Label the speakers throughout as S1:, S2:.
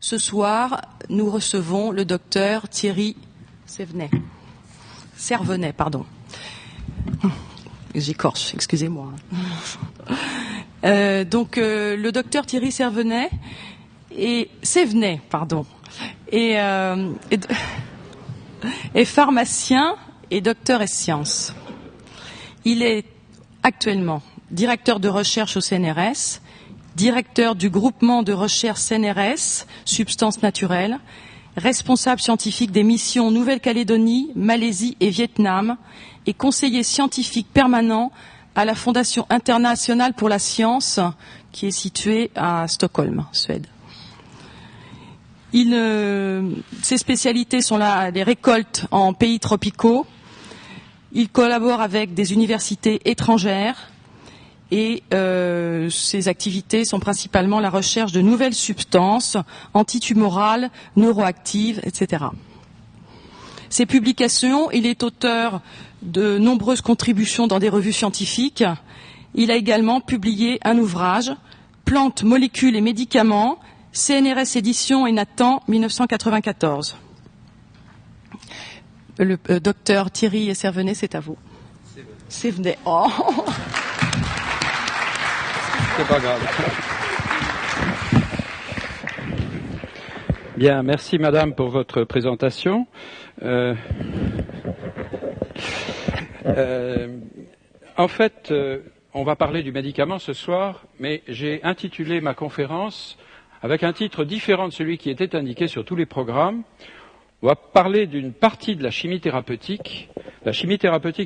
S1: Ce soir, nous recevons le docteur Thierry Servenet. J'écorche, excusez-moi. Le docteur Thierry Servenet est pharmacien et docteur ès sciences. Il est actuellement directeur de recherche au CNRS, directeur du groupement de recherche CNRS, substances naturelles, responsable scientifique des missions Nouvelle-Calédonie, Malaisie et Vietnam, et conseiller scientifique permanent à la Fondation internationale pour la science, qui est située à Stockholm, Suède. Ses spécialités sont les récoltes en pays tropicaux. Il collabore avec des universités étrangères et ses activités sont principalement la recherche de nouvelles substances antitumorales, neuroactives, etc. Ses publications, il est auteur de nombreuses contributions dans des revues scientifiques. Il a également publié un ouvrage, Plantes, molécules et médicaments, CNRS Éditions et Nathan, 1994. Le docteur Thierry Servenet, c'est à vous. Servenet. Oh.
S2: C'est pas grave. Bien, merci madame pour votre présentation. En fait, on va parler du médicament ce soir, mais j'ai intitulé ma conférence avec un titre différent de celui qui était indiqué sur tous les programmes. On va parler d'une partie de la chimie thérapeutique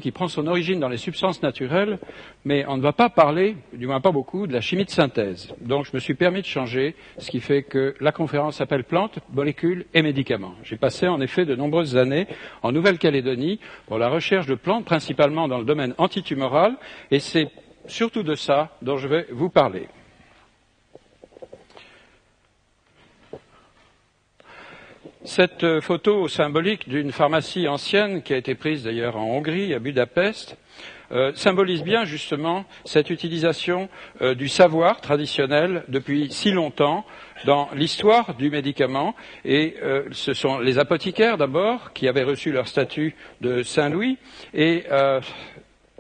S2: qui prend son origine dans les substances naturelles, mais on ne va pas parler, du moins pas beaucoup, de la chimie de synthèse. Donc je me suis permis de changer, ce qui fait que la conférence s'appelle Plantes, molécules et médicaments. J'ai passé en effet de nombreuses années en Nouvelle-Calédonie pour la recherche de plantes, principalement dans le domaine antitumoral, et c'est surtout de ça dont je vais vous parler. Cette photo symbolique d'une pharmacie ancienne, qui a été prise d'ailleurs en Hongrie, à Budapest, symbolise bien justement cette utilisation du savoir traditionnel depuis si longtemps dans l'histoire du médicament. Et ce sont les apothicaires d'abord, qui avaient reçu leur statut de Saint-Louis, et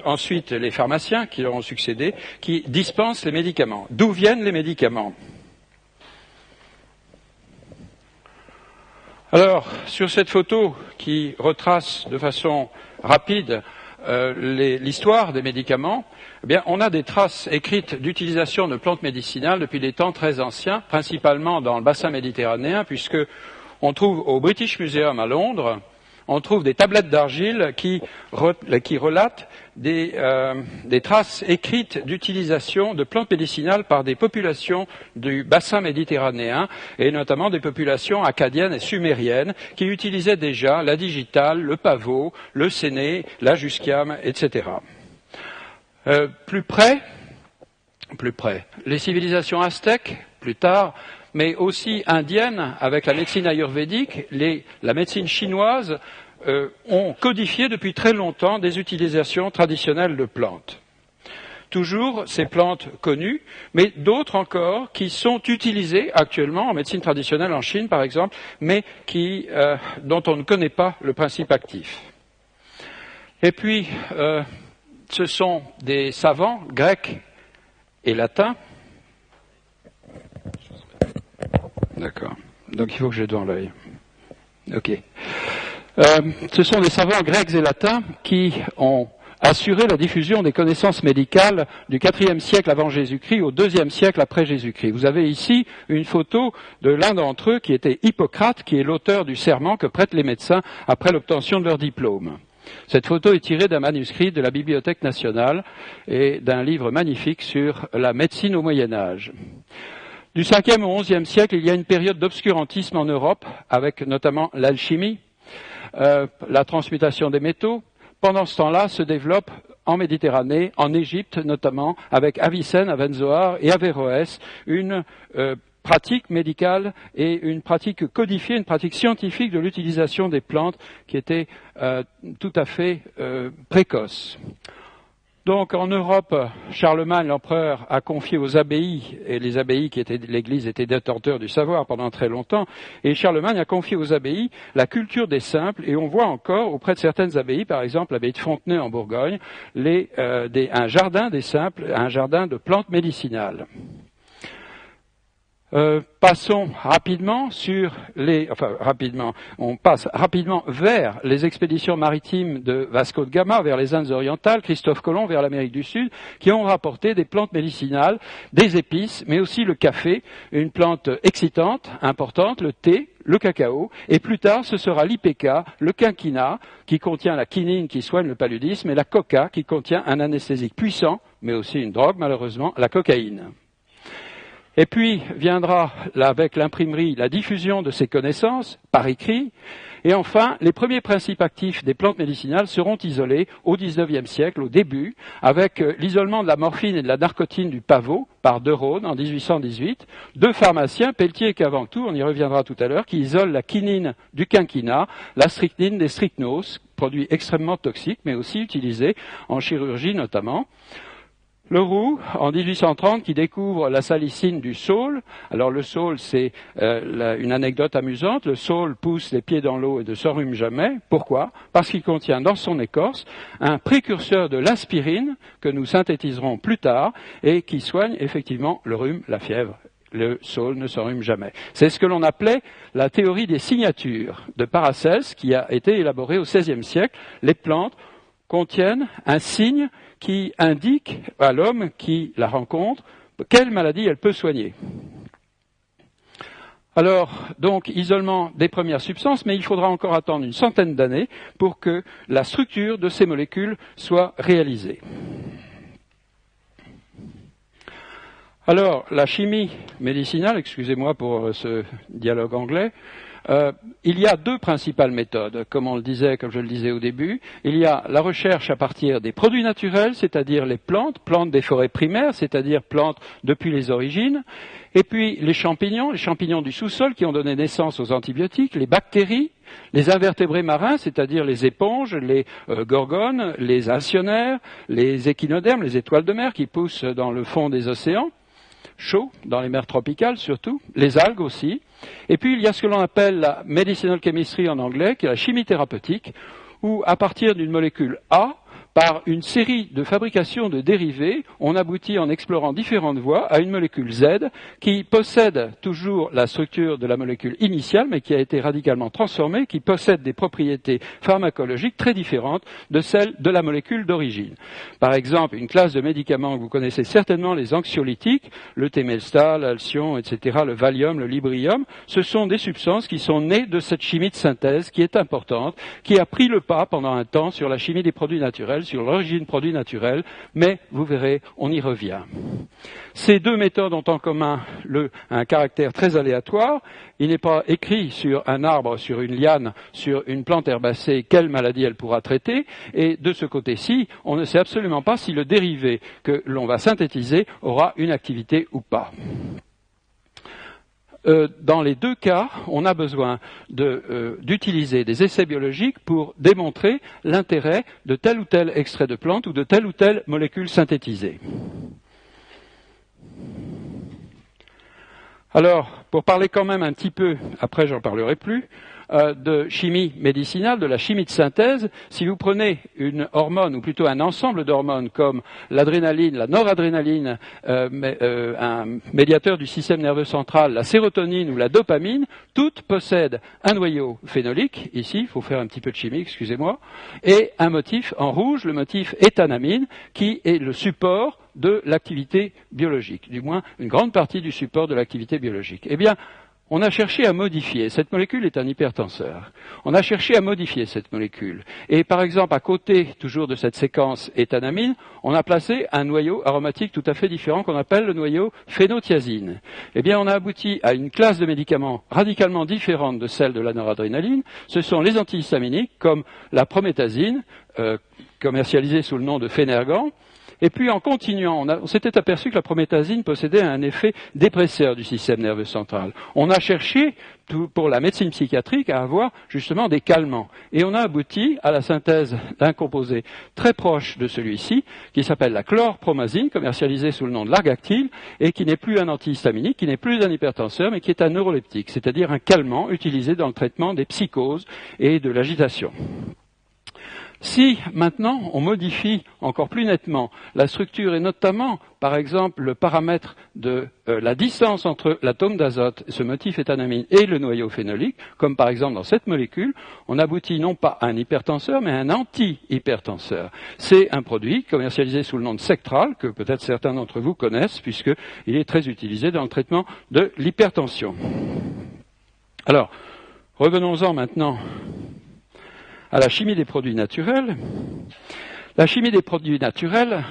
S2: ensuite les pharmaciens qui leur ont succédé, qui dispensent les médicaments. D'où viennent les médicaments ? Alors, sur cette photo qui retrace de façon rapide l'histoire des médicaments, eh bien, on a des traces écrites d'utilisation de plantes médicinales depuis des temps très anciens, principalement dans le bassin méditerranéen, puisque on trouve au British Museum à Londres, on trouve des tablettes d'argile qui relatent des traces écrites d'utilisation de plantes médicinales par des populations du bassin méditerranéen, et notamment des populations acadiennes et sumériennes, qui utilisaient déjà la digitale, le pavot, le séné, la jusquiame, etc. Plus près, les civilisations aztèques, plus tard, mais aussi indiennes, avec la médecine ayurvédique, la médecine chinoise, ont codifié depuis très longtemps des utilisations traditionnelles de plantes. Toujours ces plantes connues, mais d'autres encore qui sont utilisées actuellement en médecine traditionnelle en Chine, par exemple, mais dont on ne connaît pas le principe actif. Et puis, ce sont des savants grecs et latins. D'accord. Donc il faut que j'ai devant l'œil. Ok. Ce sont des savants grecs et latins qui ont assuré la diffusion des connaissances médicales du IVe siècle avant Jésus-Christ au IIe siècle après Jésus-Christ. Vous avez ici une photo de l'un d'entre eux qui était Hippocrate, qui est l'auteur du serment que prêtent les médecins après l'obtention de leur diplôme. Cette photo est tirée d'un manuscrit de la Bibliothèque nationale et d'un livre magnifique sur la médecine au Moyen-Âge. Du 5e au 11e siècle, il y a une période d'obscurantisme en Europe, avec notamment l'alchimie, la transmutation des métaux. Pendant ce temps-là, se développe en Méditerranée, en Égypte notamment, avec Avicenne, Avenzoar et Averroès, une pratique médicale et une pratique codifiée, une pratique scientifique de l'utilisation des plantes qui était tout à fait précoce. Donc en Europe, Charlemagne, l'empereur, a confié aux abbayes, et les abbayes qui étaient l'Église étaient détenteurs du savoir pendant très longtemps, et Charlemagne a confié aux abbayes la culture des simples, et on voit encore auprès de certaines abbayes, par exemple l'abbaye de Fontenay en Bourgogne, un jardin des simples, un jardin de plantes médicinales. Passons rapidement on passe rapidement vers les expéditions maritimes de Vasco de Gama vers les Indes orientales, Christophe Colomb vers l'Amérique du Sud, qui ont rapporté des plantes médicinales, des épices, mais aussi le café, une plante excitante, importante, le thé, le cacao, et plus tard ce sera l'IPK, le quinquina, qui contient la quinine qui soigne le paludisme, et la coca, qui contient un anesthésique puissant, mais aussi une drogue malheureusement, la cocaïne. Et puis viendra, avec l'imprimerie, la diffusion de ces connaissances par écrit. Et enfin, les premiers principes actifs des plantes médicinales seront isolés au XIXe siècle, au début, avec l'isolement de la morphine et de la narcotine du pavot par De Rhône en 1818. Deux pharmaciens, Pelletier et Caventou, on y reviendra tout à l'heure, qui isolent la quinine du quinquina, la strychnine des strychnos, produit extrêmement toxique, mais aussi utilisé en chirurgie notamment. Leroux, en 1830, qui découvre la salicine du saule. Alors le saule, c'est une anecdote amusante. Le saule pousse les pieds dans l'eau et ne s'enrhume jamais. Pourquoi? Parce qu'il contient dans son écorce un précurseur de l'aspirine que nous synthétiserons plus tard et qui soigne effectivement le rhume, la fièvre. Le saule ne s'enrhume jamais. C'est ce que l'on appelait la théorie des signatures de Paracelse, qui a été élaborée au XVIe siècle. Les plantes contiennent un signe qui indique à l'homme qui la rencontre quelle maladie elle peut soigner. Alors, donc, isolement des premières substances, mais il faudra encore attendre une centaine d'années pour que la structure de ces molécules soit réalisée. Alors, la chimie médicinale, excusez-moi pour ce dialogue anglais, il y a deux principales méthodes, comme je le disais au début. Il y a la recherche à partir des produits naturels, c'est-à-dire les plantes des forêts primaires, c'est-à-dire plantes depuis les origines, et puis les champignons du sous-sol qui ont donné naissance aux antibiotiques, les bactéries, les invertébrés marins, c'est-à-dire les éponges, les gorgones, les alcyonnaires, les échinodermes, les étoiles de mer qui poussent dans le fond des océans, chauds, dans les mers tropicales surtout, les algues aussi. Et puis il y a ce que l'on appelle la medicinal chemistry en anglais, qui est la chimie thérapeutique, où à partir d'une molécule A, par une série de fabrications de dérivés, on aboutit en explorant différentes voies à une molécule Z qui possède toujours la structure de la molécule initiale, mais qui a été radicalement transformée, qui possède des propriétés pharmacologiques très différentes de celles de la molécule d'origine. Par exemple, une classe de médicaments que vous connaissez certainement, les anxiolytiques, le Temelstal, l'Alcyon, etc., le Valium, le Librium, ce sont des substances qui sont nées de cette chimie de synthèse qui est importante, qui a pris le pas pendant un temps sur la chimie des produits naturels, sur l'origine produits naturels, mais vous verrez, on y revient. Ces deux méthodes ont en commun un caractère très aléatoire. Il n'est pas écrit sur un arbre, sur une liane, sur une plante herbacée, quelle maladie elle pourra traiter. Et de ce côté-ci, on ne sait absolument pas si le dérivé que l'on va synthétiser aura une activité ou pas. Dans les deux cas, on a besoin d'utiliser des essais biologiques pour démontrer l'intérêt de tel ou tel extrait de plante ou de telle ou telle molécule synthétisée. Alors, pour parler quand même un petit peu, après j'en parlerai plus, de chimie médicinale, de la chimie de synthèse, si vous prenez une hormone, ou plutôt un ensemble d'hormones comme l'adrénaline, la noradrénaline, un médiateur du système nerveux central, la sérotonine ou la dopamine, toutes possèdent un noyau phénolique, ici, il faut faire un petit peu de chimie, excusez-moi, et un motif en rouge, le motif éthanamine, qui est le support de l'activité biologique, du moins une grande partie du support de l'activité biologique. Eh bien, on a cherché à modifier. Cette molécule est un hypertenseur. On a cherché à modifier cette molécule. Et par exemple, à côté toujours de cette séquence éthanamine, on a placé un noyau aromatique tout à fait différent qu'on appelle le noyau phénothiazine. Eh bien, on a abouti à une classe de médicaments radicalement différente de celle de la noradrénaline. Ce sont les antihistaminiques comme la prométhazine, commercialisée sous le nom de Phénergan, Et puis en continuant, on s'était aperçu que la prométhazine possédait un effet dépresseur du système nerveux central. On a cherché pour la médecine psychiatrique à avoir justement des calmants. Et on a abouti à la synthèse d'un composé très proche de celui-ci, qui s'appelle la chlorpromazine, commercialisée sous le nom de Largactil, et qui n'est plus un antihistaminique, qui n'est plus un hypertenseur, mais qui est un neuroleptique, c'est-à-dire un calmant utilisé dans le traitement des psychoses et de l'agitation. Si maintenant on modifie encore plus nettement la structure et notamment par exemple le paramètre de la distance entre l'atome d'azote, ce motif éthanamine et le noyau phénolique, comme par exemple dans cette molécule, on aboutit non pas à un hypertenseur mais à un anti-hypertenseur. C'est un produit commercialisé sous le nom de Sectral, que peut-être certains d'entre vous connaissent puisqu'il est très utilisé dans le traitement de l'hypertension. Alors, revenons-en maintenant à la chimie des produits naturels. La chimie des produits naturels,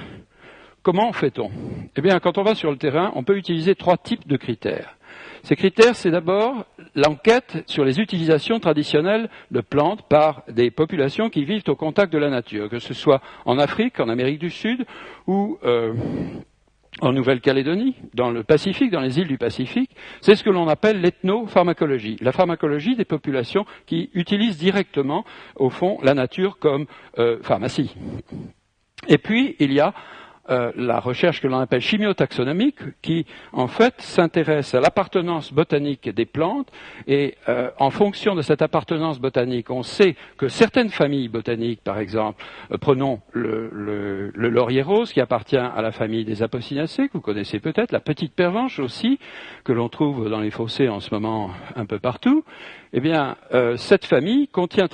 S2: comment fait-on? Eh bien, quand on va sur le terrain, on peut utiliser 3 types de critères. Ces critères, c'est d'abord l'enquête sur les utilisations traditionnelles de plantes par des populations qui vivent au contact de la nature, que ce soit en Afrique, en Amérique du Sud ou en Nouvelle-Calédonie, dans le Pacifique, dans les îles du Pacifique. C'est ce que l'on appelle l'ethnopharmacologie, la pharmacologie des populations qui utilisent directement, au fond, la nature comme pharmacie. Et puis, il y a la recherche que l'on appelle chimiotaxonomique, qui en fait s'intéresse à l'appartenance botanique des plantes, et en fonction de cette appartenance botanique, on sait que certaines familles botaniques, par exemple, prenons le laurier rose qui appartient à la famille des Apocynaceae, que vous connaissez peut-être, la petite pervenche aussi, que l'on trouve dans les fossés en ce moment un peu partout. Eh bien, cette famille contient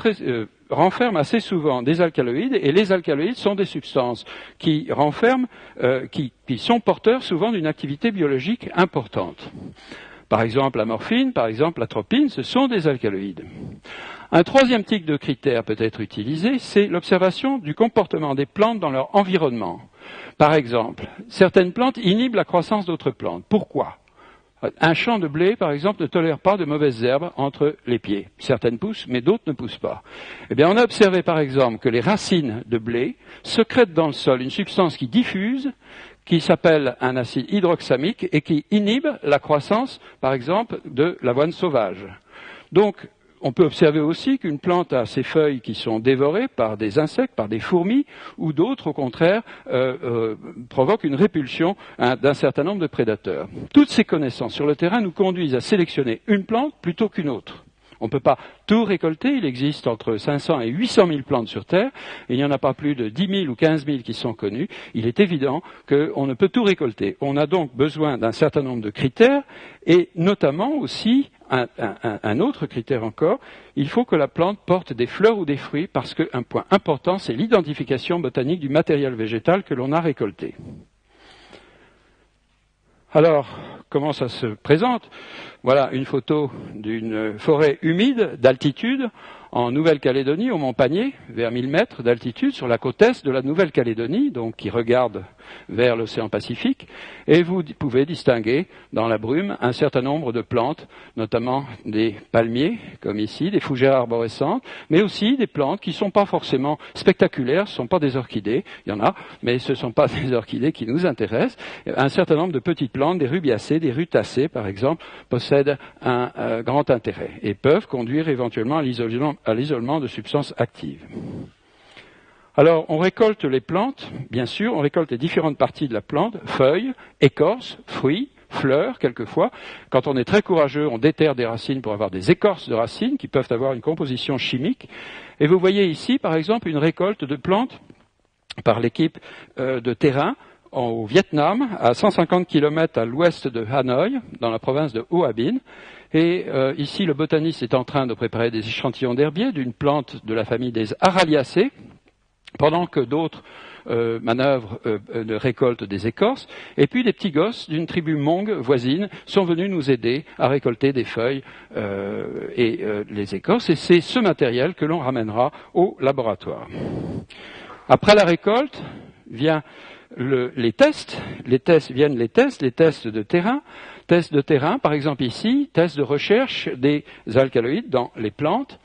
S2: renferme assez souvent des alcaloïdes, et les alcaloïdes sont des substances qui renferment, qui sont porteurs souvent d'une activité biologique importante. Par exemple, la morphine, par exemple, l'atropine, ce sont des alcaloïdes. Un troisième type de critère peut être utilisé, c'est l'observation du comportement des plantes dans leur environnement. Par exemple, certaines plantes inhibent la croissance d'autres plantes. Pourquoi ? Un champ de blé, par exemple, ne tolère pas de mauvaises herbes entre les pieds. Certaines poussent, mais d'autres ne poussent pas. Eh bien, on a observé, par exemple, que les racines de blé sécrètent dans le sol une substance qui diffuse, qui s'appelle un acide hydroxamique et qui inhibe la croissance, par exemple, de l'avoine sauvage. Donc, on peut observer aussi qu'une plante a ses feuilles qui sont dévorées par des insectes, par des fourmis, ou d'autres, au contraire, provoquent une répulsion d'un certain nombre de prédateurs. Toutes ces connaissances sur le terrain nous conduisent à sélectionner une plante plutôt qu'une autre. On ne peut pas tout récolter, il existe entre 500 et 800 000 plantes sur Terre, et il n'y en a pas plus de 10 000 ou 15 000 qui sont connues. Il est évident qu'on ne peut tout récolter. On a donc besoin d'un certain nombre de critères, et notamment aussi un autre critère encore, il faut que la plante porte des fleurs ou des fruits, parce qu'un point important, c'est l'identification botanique du matériel végétal que l'on a récolté. Alors, comment ça se présente? Voilà une photo d'une forêt humide d'altitude en Nouvelle-Calédonie, au Mont Panier, vers 1000 mètres d'altitude, sur la côte est de la Nouvelle-Calédonie, donc qui regarde vers l'océan Pacifique, et vous pouvez distinguer dans la brume un certain nombre de plantes, notamment des palmiers, comme ici, des fougères arborescentes, mais aussi des plantes qui ne sont pas forcément spectaculaires, ce ne sont pas des orchidées, il y en a, mais ce ne sont pas des orchidées qui nous intéressent. Un certain nombre de petites plantes, des rubiacées, des rutacées, par exemple, possèdent un grand intérêt et peuvent conduire éventuellement à l'isolement de substances actives. Alors, on récolte les plantes, bien sûr, on récolte les différentes parties de la plante, feuilles, écorces, fruits, fleurs, quelquefois. Quand on est très courageux, on déterre des racines pour avoir des écorces de racines qui peuvent avoir une composition chimique. Et vous voyez ici, par exemple, une récolte de plantes par l'équipe de terrain au Vietnam, à 150 km à l'ouest de Hanoï, dans la province de Hoa Binh. Et ici, le botaniste est en train de préparer des échantillons d'herbier d'une plante de la famille des Araliacées, pendant que d'autres manœuvrent de récolte des écorces. Et puis des petits gosses d'une tribu Hmong voisine sont venus nous aider à récolter des feuilles et les écorces. Et c'est ce matériel que l'on ramènera au laboratoire. Après la récolte, viennent les tests de terrain. Tests de terrain, par exemple ici, tests de recherche des alcaloïdes dans les plantes.